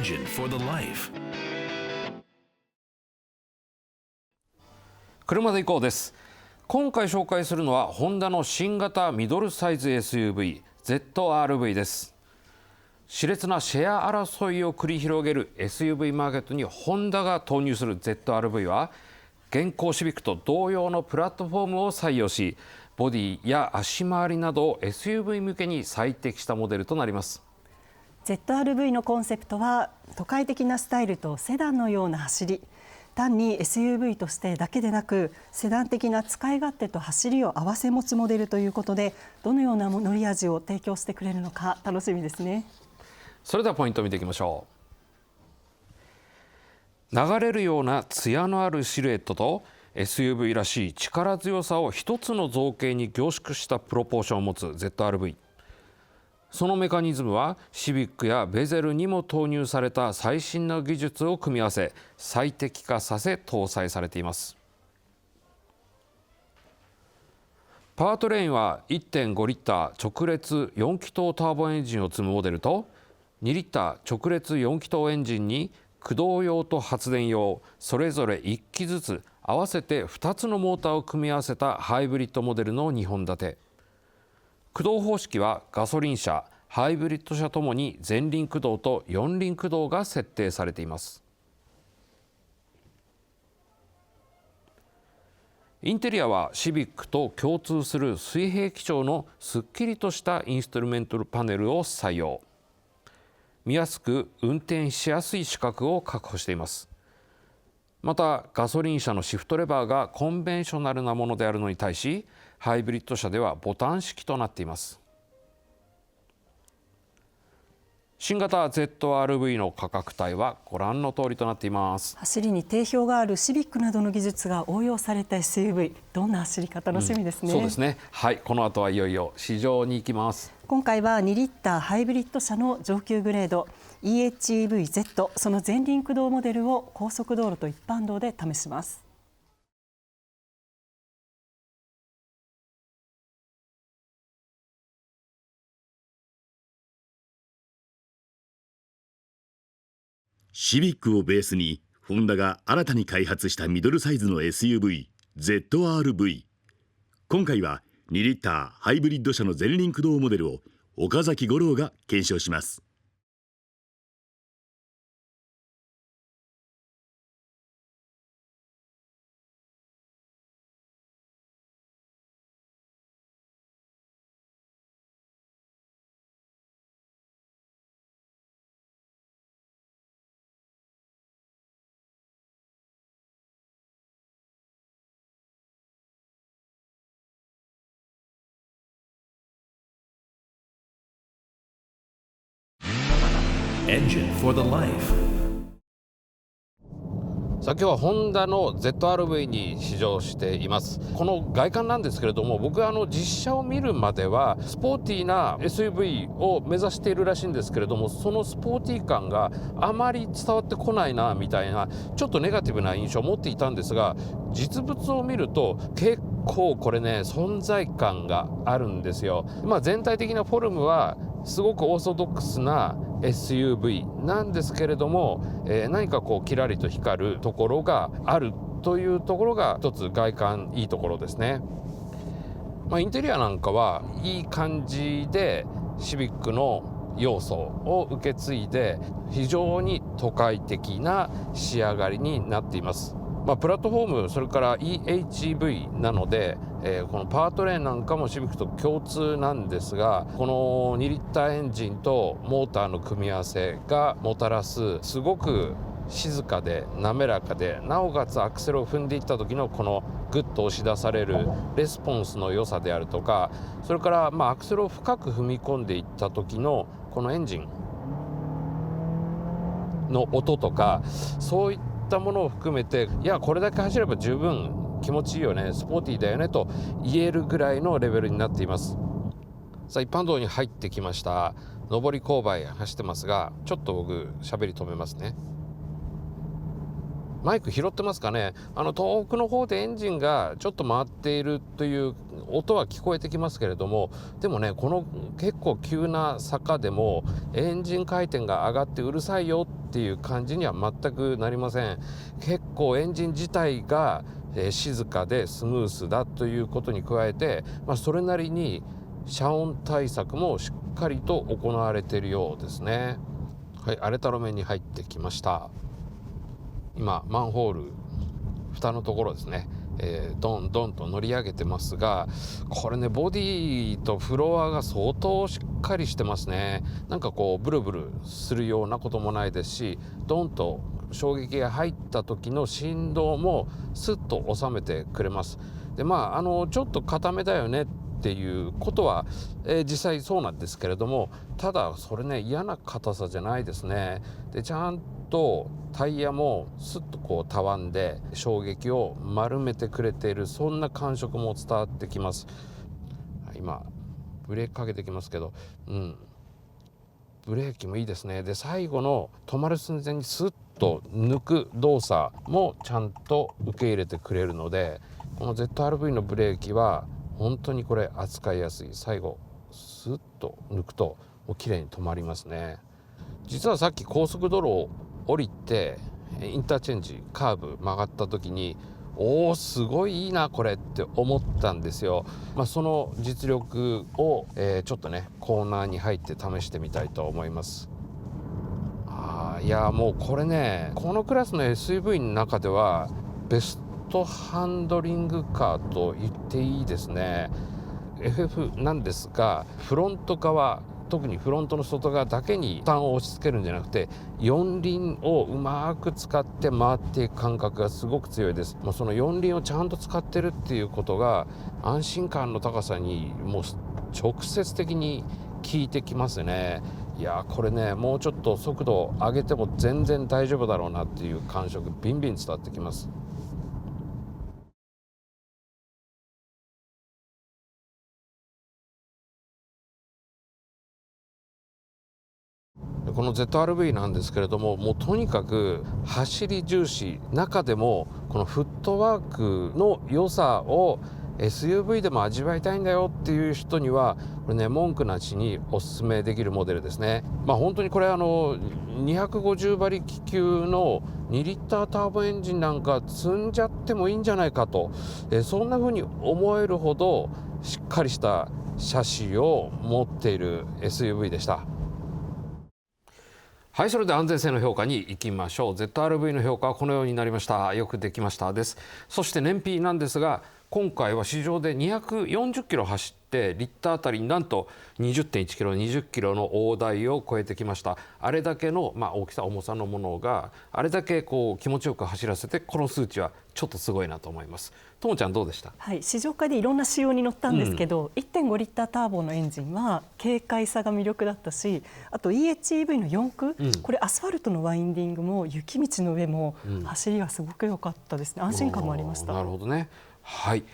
Engine for the Life。 車で行こうです。今回紹介するのはホンダの新型ミドルサイズ SUV ZR-V です。熾烈なシェア争いを繰り広げる SUV マーケットにホンダが投入する ZR-V は現行シビックと同様のプラットフォームを採用し、ボディや足回りなどを SUV 向けに最適したモデルとなります。 ZR-V のコンセプトは都会的なスタイルとセダンのような走り、単に SUV としてだけでなくセダン的な使い勝手と走りを併せ持つモデルということで、どのような乗り味を提供してくれるのか楽しみですね。それではポイントを見ていきましょう。流れるような艶のあるシルエットと SUV らしい力強さを一つの造形に凝縮したプロポーションを持つ ZR-V。 そのメカニズムはシビックやベゼルにも投入された最新の技術を組み合わせ最適化させ搭載されています。パワートレインは 1.5 リッター直列4気筒ターボエンジンを積むモデルと2リッター直列4気筒エンジンに駆動用と発電用それぞれ1機ずつ合わせて2つのモーターを組み合わせたハイブリッドモデルの2本立て。駆動方式はガソリン車、ハイブリッド車ともに前輪駆動と四輪駆動が設定されています。インテリアはシビックと共通する水平基調のすっきりとしたインストゥルメントパネルを採用。見やすく運転しやすい視覚を確保しています。またガソリン車のシフトレバーがコンベンショナルなものであるのに対し、ハイブリッド車ではボタン式となっています。新型 ZR-V の価格帯はご覧の通りとなっています。走りに定評があるシビックなどの技術が応用された SUV、 どんな走りか楽しみですね。そうですね。はい、この後はいよいよ試乗に行きます。今回は2リッターハイブリッド車の上級グレード EHEV-Z、 その前輪駆動モデルを高速道路と一般道で試します。シビックをベースにホンダが新たに開発したミドルサイズの SUV ZR-V。 今回は2リッターハイブリッド車の前輪駆動モデルを岡崎五郎が検証します。Engine for the Life。 さあ今日はホンダの ZR-V に試乗しています。この外観なんですけれども、僕は実車を見るまではスポーティーな SUV を目指しているらしいんですけれども、そのスポーティー感があまり伝わってこないなみたいなちょっとネガティブな印象を持っていたんですが、実物を見ると結構これね存在感があるんですよ。全体的なフォルムはすごくオーソドックスな SUV なんですけれども、何かこうキラリと光るところがあるというところが一つ外観いいところですね。インテリアなんかはいい感じでシビックの要素を受け継いで非常に都会的な仕上がりになっています。プラットフォームそれから EHEV なので、このパワートレインなんかもシビックと共通なんですが、この2リッターエンジンとモーターの組み合わせがもたらすすごく静かで滑らかで、なおかつアクセルを踏んでいった時のこのグッと押し出されるレスポンスの良さであるとか、それからアクセルを深く踏み込んでいった時のこのエンジンの音とか、そういったものを含めて、いやこれだけ走れば十分気持ちいいよね、スポーティーだよねと言えるぐらいのレベルになっています。さあ一般道に入ってきました。上り勾配走ってますが、ちょっと僕喋り止めますね。マイク拾ってますかね。遠くの方でエンジンがちょっと回っているという音は聞こえてきますけれども、でもねこの結構急な坂でもエンジン回転が上がってうるさいよっっていう感じには全くなりません。結構エンジン自体が静かでスムースだということに加えて、それなりに遮音対策もしっかりと行われているようですね。はい、荒れた路面に入ってきました。今マンホール蓋のところですね、ドンドンと乗り上げてますが、これねボディとフロアが相当しっかりしてますね。なんかこうブルブルするようなこともないですし、ドンと衝撃が入った時の振動もスッと収めてくれます。でちょっと固めだよねっていうことは、実際そうなんですけれども、ただそれね嫌な硬さじゃないですね。でちゃんとタイヤもスッとこうたわんで衝撃を丸めてくれている、そんな感触も伝わってきます。今ブレーキかけてきますけど、ブレーキもいいですね。で最後の止まる寸前にスッと抜く動作もちゃんと受け入れてくれるので、この ZR-V のブレーキは本当にこれ扱いやすい。最後スッと抜くともう綺麗に止まりますね。実はさっき高速道路を降りてインターチェンジカーブ曲がった時に、すごいいいなこれって思ったんですよ。その実力を、ちょっとねコーナーに入って試してみたいと思います。いやもうこれね、このクラスの SUV の中ではベストハンドリングカーと言っていいですね。 FF なんですが、フロント側、特にフロントの外側だけに負担を押し付けるんじゃなくて、四輪をうまく使って回っていく感覚がすごく強いです。その四輪をちゃんと使ってるっていうことが安心感の高さにもう直接的に効いてきますね。いやこれね、もうちょっと速度を上げても全然大丈夫だろうなっていう感触ビンビン伝わってきます。この ZR-V なんですけれども、もうとにかく走り重視、中でもこのフットワークの良さを SUV でも味わいたいんだよっていう人にはこれね文句なしにおすすめできるモデルですね。本当にこれ250馬力級の2リッターターボエンジンなんか積んじゃってもいいんじゃないかと、そんな風に思えるほどしっかりしたシャシーを持っている SUV でした。はい、それで安全性の評価に行きましょう。 ZR-V の評価はこのようになりました。よくできましたです。そして燃費なんですが、今回は市場で240キロ走ってリッターあたりになんと 20.1 キロ20キロの大台を超えてきました。あれだけの、大きさ重さのものがあれだけこう気持ちよく走らせて、この数値はちょっとすごいなと思います。ともちゃんどうでした？はい、試乗会でいろんな仕様に乗ったんですけど、1.5 リッターターボのエンジンは軽快さが魅力だったし、あと EHEV の4駆、これアスファルトのワインディングも雪道の上も走りがすごく良かったですね。安心感もありました。なるほどね。はい、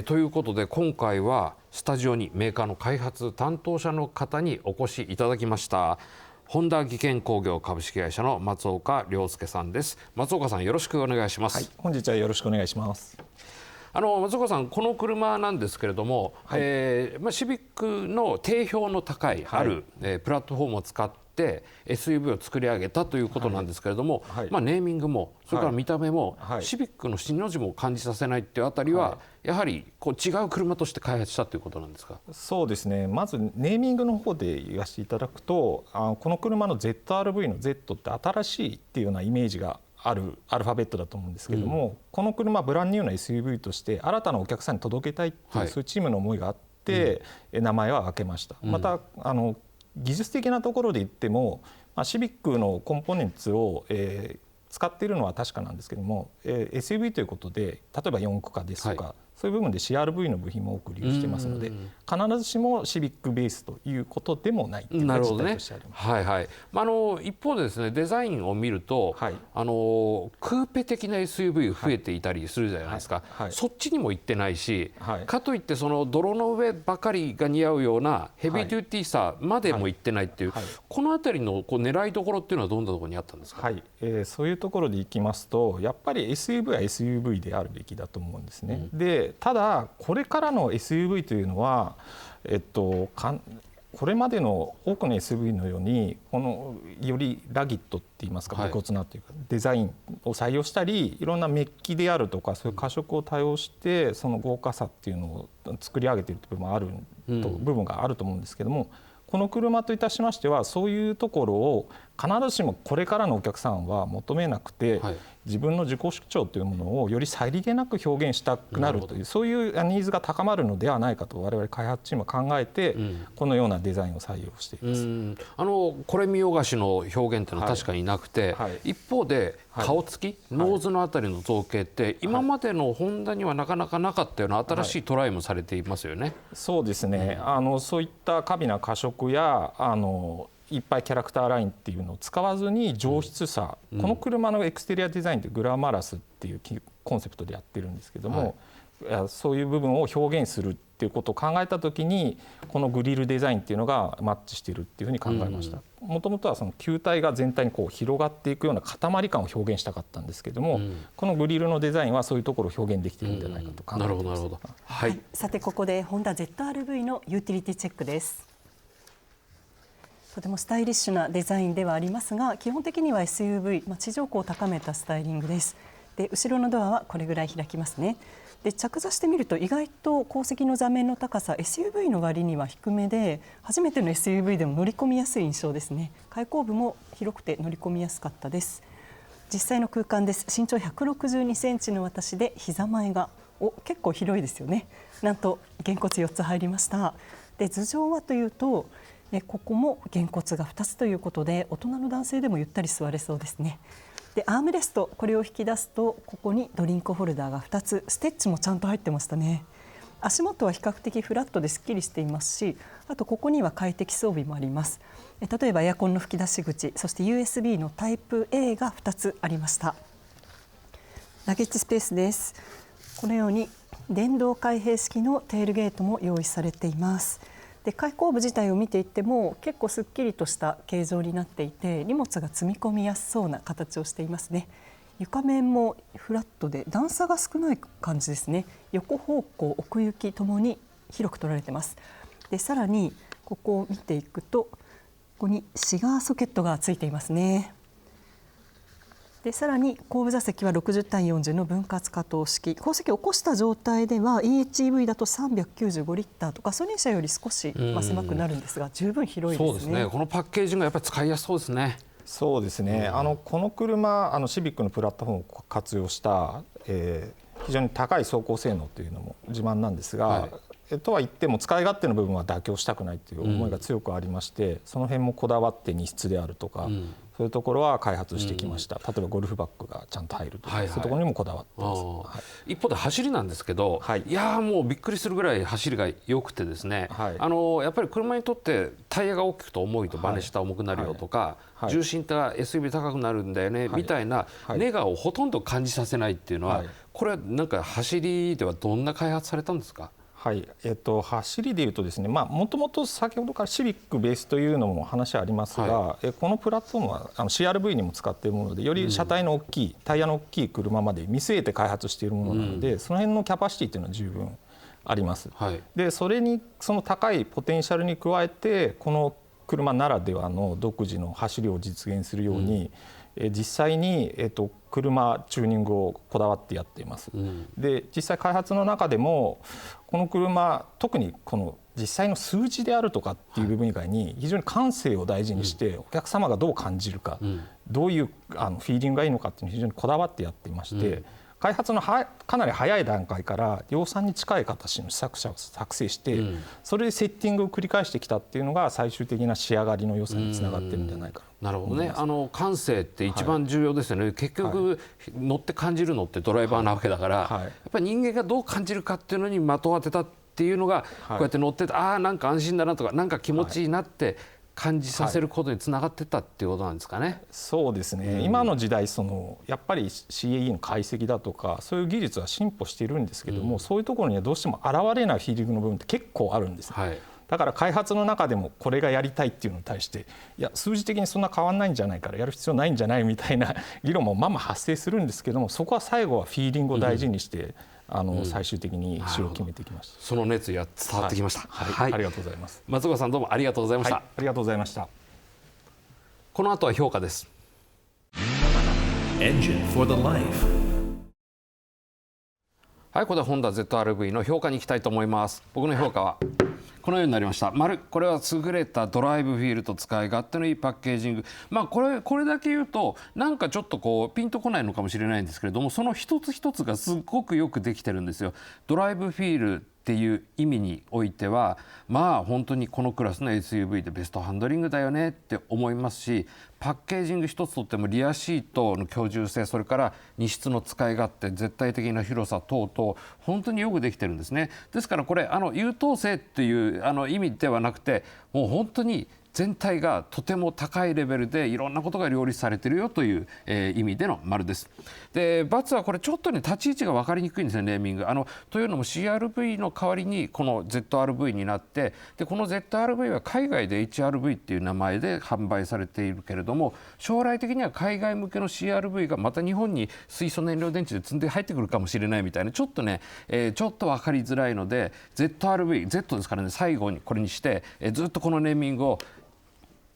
ということで今回はスタジオにメーカーの開発担当者の方にお越しいただきました。ホンダ技研工業株式会社の松岡亮介さんです。松岡さん、よろしくお願いします。はい、本日はよろしくお願いします。松岡さん、この車なんですけれども、シビックの定評の高いある、プラットフォームを使って SUV を作り上げたということなんですけれども、ネーミングもそれから見た目も、シビックの新の字も感じさせないっていうあたりは、やはりこう違う車として開発したということなんですか？そうですね、まずネーミングの方で言わせていただくと、この車の ZR-V の Z って新しいっていうようなイメージがあるアルファベットだと思うんですけれども、この車ブランニューな SUV として新たなお客さんに届けたいっていう、そういうチームの思いがあって、名前は分けました。また技術的なところで言っても、シビックのコンポーネンツを、使っているのは確かなんですけども、SUV ということで例えば4駆化ですとか、そういう部分で CR-V の部品も多く利用していますので、必ずしもシビックベースということでもないというのが実態としてあります。一方でですね、デザインを見ると、クーペ的な SUV 増えていたりするじゃないですか。そっちにも行ってないし、かといってその泥の上ばかりが似合うようなヘビーデューティーさまでも行ってないっていう、このあたりのこう狙いどころっていうのはどんなところにあったんですか？そういうところでいきますと、やっぱり SUV は SUV であるべきだと思うんですね。でただこれからの SUV というのは、これまでの多くの SUV のようにこのよりラギットっていいますか、はい武骨なというかデザインを採用したり、いろんなメッキであるとかそういう過色を多用してその豪華さっていうのを作り上げている部分があると思うんですけども、この車といたしましてはそういうところを必ずしもこれからのお客さんは求めなくて、はい、自分の自己主張というものをよりさりげなく表現したくなるという、そういうニーズが高まるのではないかと我々開発チームは考えて、このようなデザインを採用しています。これ見よがしの表現というのは確かになくて、はいはい、一方で顔つき、ノーズのあたりの造形って今までのホンダにはなかなかなかったような新しいトライもされていますよね。そうですね、そういった過敏な過色やいっぱいキャラクターラインっていうのを使わずに上質さ、この車のエクステリアデザインってグラマラスっていうコンセプトでやってるんですけども、そういう部分を表現するっていうことを考えた時にこのグリルデザインっていうのがマッチしているっていうふうに考えました。もともとはその球体が全体にこう広がっていくような塊感を表現したかったんですけども、このグリルのデザインはそういうところを表現できているんじゃないかと考えています。なるほど、はい。さてここでホンダ ZR-V のユーティリティチェックです。とてもスタイリッシュなデザインではありますが、基本的には SUV、地上高を高めたスタイリングです。で後ろのドアはこれぐらい開きますね。で着座してみると意外と後席の座面の高さ SUV の割には低めで、初めての SUV でも乗り込みやすい印象ですね。開口部も広くて乗り込みやすかったです。実際の空間です。身長162センチの私で膝前が結構広いですよね。なんとげんこつ4つ入りました。で頭上はというとここもげんこつが2つということで大人の男性でもゆったり座れそうですね。でアームレスト、これを引き出すとここにドリンクホルダーが2つ、ステッチもちゃんと入ってましたね。足元は比較的フラットですっきりしていますし、あとここには快適装備もあります。例えばエアコンの吹き出し口、そして USB のタイプ A が2つありました。ラゲッジスペースです。このように電動開閉式のテールゲートも用意されています。で開口部自体を見ていっても結構すっきりとした形状になっていて、荷物が積み込みやすそうな形をしていますね。床面もフラットで段差が少ない感じですね。横方向奥行きともに広く取られています。でさらにここを見ていくとここにシガーソケットがついていますね。でさらに後部座席は60対40の分割可動式、後席を起こした状態では EHEV だと395リッターとガソリン車より少し狭くなるんですが、十分広いですね。そうですね。このパッケージがやっぱり使いやすそうですね。そうですね、この車シビックのプラットフォームを活用した、非常に高い走行性能というのも自慢なんですが、とは言っても使い勝手の部分は妥協したくないという思いが強くありまして、その辺もこだわって荷室であるとか、そういうところは開発してきました。例えばゴルフバッグがちゃんと入るとか、そういうところにもこだわってます。一方で走りなんですけど、いやもうびっくりするぐらい走りが良くてですね、やっぱり車にとってタイヤが大きくと重いとバネ下重くなるよとか、重心って SUV 高くなるんだよね、みたいなネガをほとんど感じさせないっていうのは、これはなんか走りではどんな開発されたんですか？はい、走りでいうとですね、もともと先ほどからシビックベースというのも話ありますが、このプラットフォームはCRV にも使っているもので、より車体の大きい、タイヤの大きい車まで見据えて開発しているものなので、その辺のキャパシティというのは十分あります。でそれにその高いポテンシャルに加えてこの車ならではの独自の走りを実現するように、実際に、車チューニングをこだわってやっています。で実際開発の中でもこの車、特にこの実際の数字であるとかっていう部分以外に非常に感性を大事にしてお客様がどう感じるか、どういうフィーリングがいいのかっていうのを非常にこだわってやっていまして、開発のかなり早い段階から量産に近い形の試作車を作成して、それでセッティングを繰り返してきたっていうのが最終的な仕上がりの良さにつながってるんじゃないかな。なるほどね。感性って一番重要ですよね。結局、乗って感じるのってドライバーなわけだから、やっぱり人間がどう感じるかっていうのに的を当てたっていうのが、こうやって乗ってて、なんか安心だなとか、なんか気持ちいいなって感じさせることにつながってたっていうことなんですかね。そうですね、今の時代やっぱり CAE の解析だとかそういう技術は進歩しているんですけども、そういうところにはどうしても現れないフィーリングの部分って結構あるんです。だから開発の中でもこれがやりたいっていうのに対して、いや数字的にそんな変わんないんじゃないからやる必要ないんじゃないみたいな議論も発生するんですけども、そこは最後はフィーリングを大事にして、最終的に使用を決めてきました。その熱意は伝わってきました。はい、ありがとうございます。松岡さんどうもありがとうございました。はい、ありがとうございました。この後は評価です。Engine for the life. はい、ここでホンダ ZR-V の評価に行きたいと思います。僕の評価はこのようになりました。丸、これは優れたドライブフィールと使い勝手のいいパッケージング。これだけ言うとなんかちょっとこうピンとこないのかもしれないんですけれども、その一つ一つがすごくよくできてるんですよ。ドライブフィールっていう意味においては本当にこのクラスの SUV でベストハンドリングだよねって思いますし、パッケージング一つとってもリアシートの居住性、それから荷室の使い勝手、絶対的な広さ等々本当によくできてるんですね。ですからこれ優等生っていう意味ではなくて、もう本当に全体がとても高いレベルでいろんなことが両立されているよという、意味での丸です。で×はこれちょっとね立ち位置が分かりにくいんですね、ネーミング。というのも CRV の代わりにこの ZR-V になって、でこの ZR-V は海外で HRV っていう名前で販売されているけれども、将来的には海外向けの CRV がまた日本に水素燃料電池で積んで入ってくるかもしれないみたいな、ちょっとね、ちょっと分かりづらいので ZR-V、Z ですからね、最後にこれにして、ずっとこのネーミングを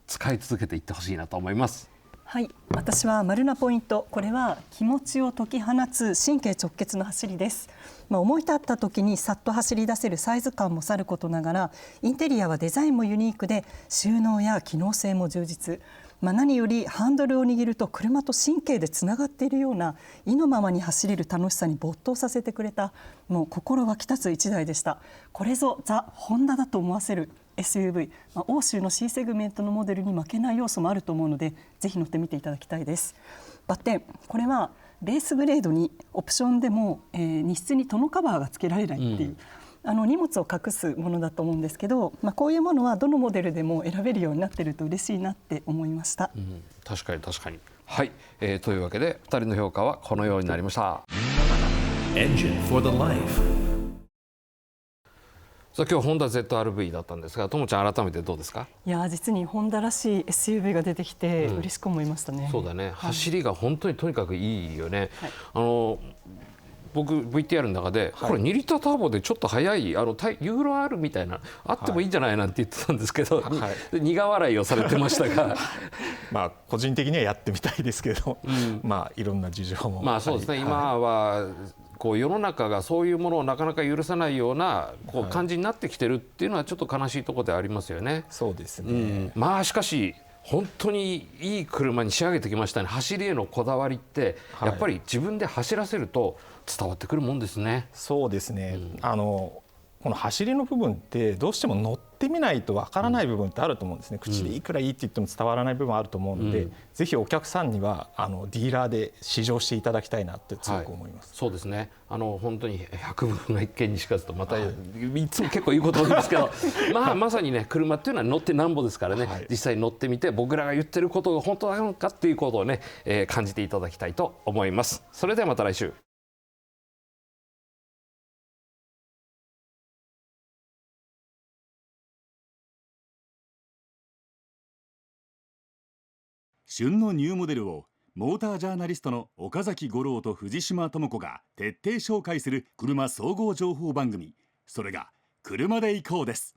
使い続けていってほしいなと思います。はい、私は丸なポイント、これは気持ちを解き放つ神経直結の走りです。思い立った時にさっと走り出せるサイズ感もさることながら、インテリアはデザインもユニークで収納や機能性も充実。何よりハンドルを握ると車と神経でつながっているような意のままに走れる楽しさに没頭させてくれた、もう心湧き立つ一台でした。これぞザ・ホンダだと思わせるSUV、欧州の C セグメントのモデルに負けない要素もあると思うので、ぜひ乗ってみていただきたいです。バッテン、これはベースグレードにオプションでも、荷室にトノカバーが付けられないっていう、荷物を隠すものだと思うんですけど、こういうものはどのモデルでも選べるようになっていると嬉しいなって思いました。確かに確かに。はい、というわけで2人の評価はこのようになりました。Engine for the life. さあ今日ホンダ ZR-V だったんですが、ともちゃん改めてどうですか？いや実にホンダらしい SUV が出てきて嬉しく思いましたね。そうだね、走りが本当にとにかくいいよね。はい、僕 VTR の中で、これ2リッターターボでちょっと速いユーロ R みたいなあってもいいんじゃないなんて言ってたんですけど、苦笑いをされてましたが個人的にはやってみたいですけど、いろんな事情もそうですね、今はこう世の中がそういうものをなかなか許さないような感じになってきてるっていうのはちょっと悲しいところでありますよね。そうですね、しかし本当にいい車に仕上げてきましたね。走りへのこだわりってやっぱり自分で走らせると伝わってくるもんですね。そうですね、この走りの部分ってどうしても乗ってみないとわからない部分ってあると思うんですね。口でいくらいいって言っても伝わらない部分あると思うので、ぜひお客さんにはディーラーで試乗していただきたいなって強く思います。そうですね、本当に百聞が一見にしかずとまた、いつも結構言うこと多いんですけどまさにね、車っていうのは乗ってなんぼですからね、実際に乗ってみて僕らが言ってることが本当なのかっていうことをね、感じていただきたいと思います。それではまた来週。旬のニューモデルをモータージャーナリストの岡崎五郎と藤島智子が徹底紹介する車総合情報番組、それが車で行こうです。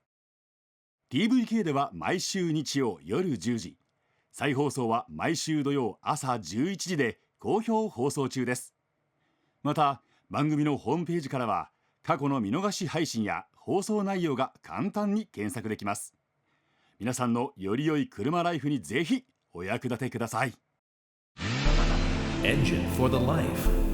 TVK では毎週日曜夜10時、再放送は毎週土曜朝11時で好評放送中です。また番組のホームページからは過去の見逃し配信や放送内容が簡単に検索できます。皆さんのより良い車ライフにぜひお役立てください。 Engine for the life.